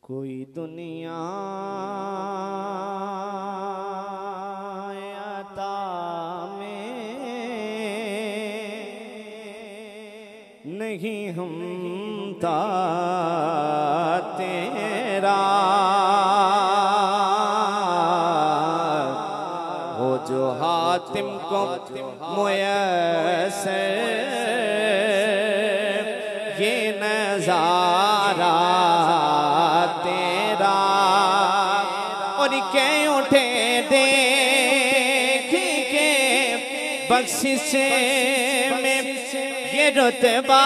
कोई दुनिया अता में नहीं हमता तेरा हो जो हातिम को मुयस्सर ये नजारा तेरा और के उठे देख के बख्शिश में ये रुतबा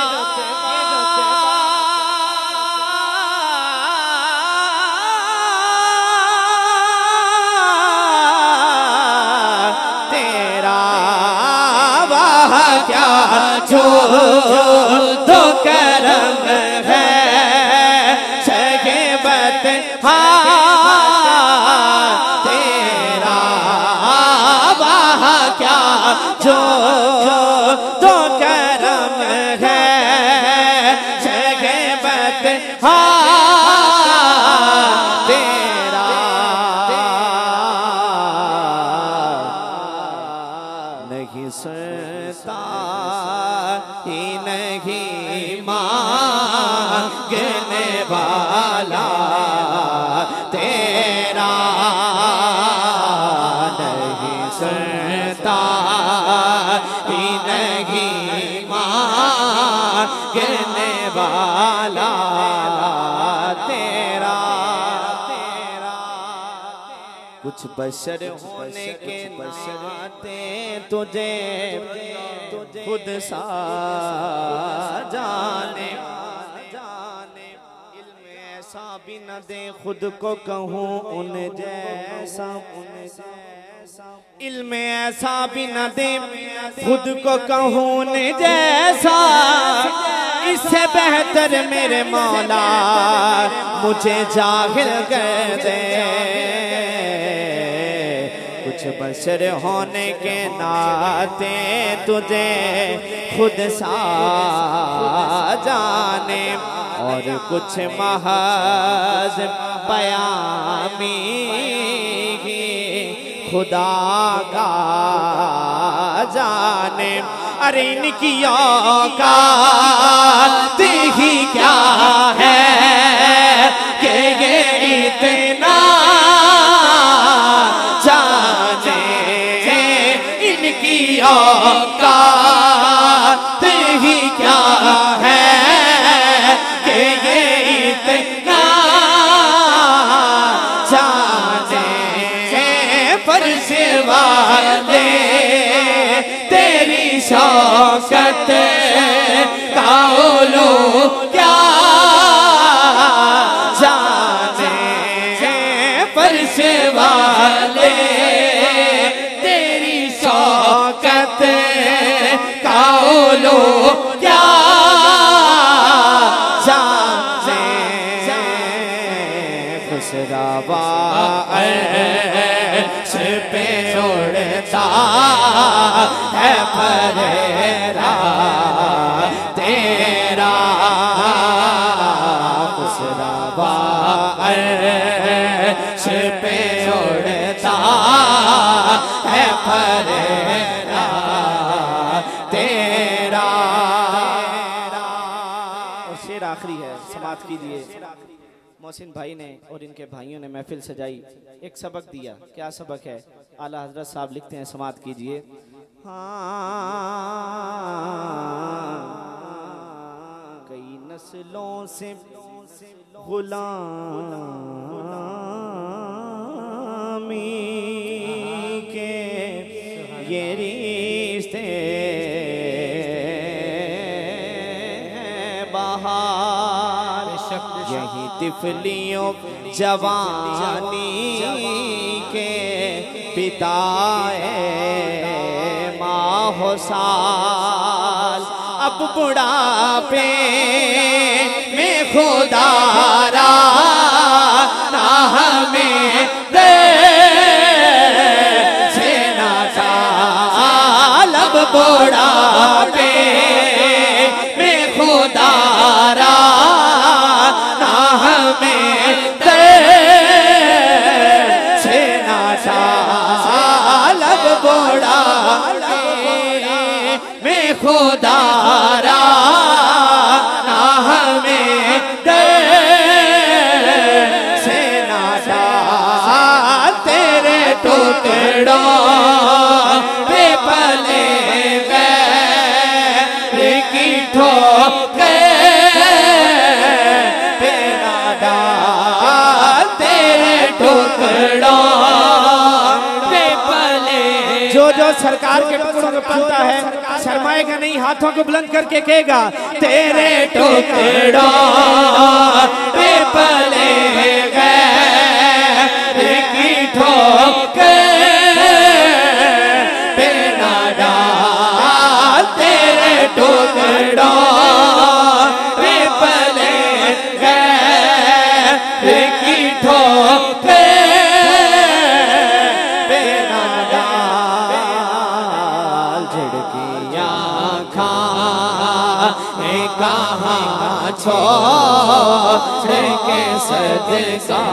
तेरा वाह क्या जो तो करम है सगे बत तेरा वाह क्या जो तो करम है सगे बत तेरा नहीं सुनता ही नहीं मांगने वाला तेरा नहीं सुनता ही नहीं मांगने वाला तेरा कुछ बशर होने के नाते तुझे खुद सा जाने इल्म ऐसा भी न दे खुद को कहूँ उन जैसा इल्म ऐसा भी न दे खुद को कहूँ उन जैसा इससे बेहतर मेरे मौला मुझे जाहिल कर दे कुछ बशर होने के नाते तुझे खुद सा जाने और कुछ महज बयामी खुदा का जाने अरे इनकी औकात ही क्या है कि ये इतना इनकी औकात ही क्या है कि ये इतना जाने पर सिवा दे तेरी शौकत का उलू क्या जाने पर सिवा दे शौकत का उलू क्या जाने खुशरावा अर्श पे उड़ता है फरेरा तेरा खुशरावा अर्श पे उड़ता है फरेरा तेरा और शेर आखिरी है समाप्त कीजिए। मोहसिन भाई ने और इनके भाइयों ने महफिल सजाई एक सबक दिया क्या सबक है आला हजरत साहब लिखते हैं समाप्त कीजिए। कई नस्लों से गुलामी के ये रिश्ते बहार यही तिफलियों जवानी के पिताए माहो साल अब बुढ़ापे में खुदारा ना हमें दे सेना साल अब बुढ़ापे में खुदारा ना हमें खुदारा ना हमें दर से ना डाल तेरे टुकड़ों पे पले गए की ठोकर पे ना डाल तेरे टुकड़ों पे पले। जो जो सरकार के टुकड़ों में पलता है शर्माएगा नहीं, हाथों को बुलंद करके कहेगा तेरे टुकड़ों पे पले गए की ठोकर पे ना डाल तेरे टुकड़ों पे पले गए की ठोकर पे ना डाल। झिड़कियाँ खाए कहाँ छोड़ के सदका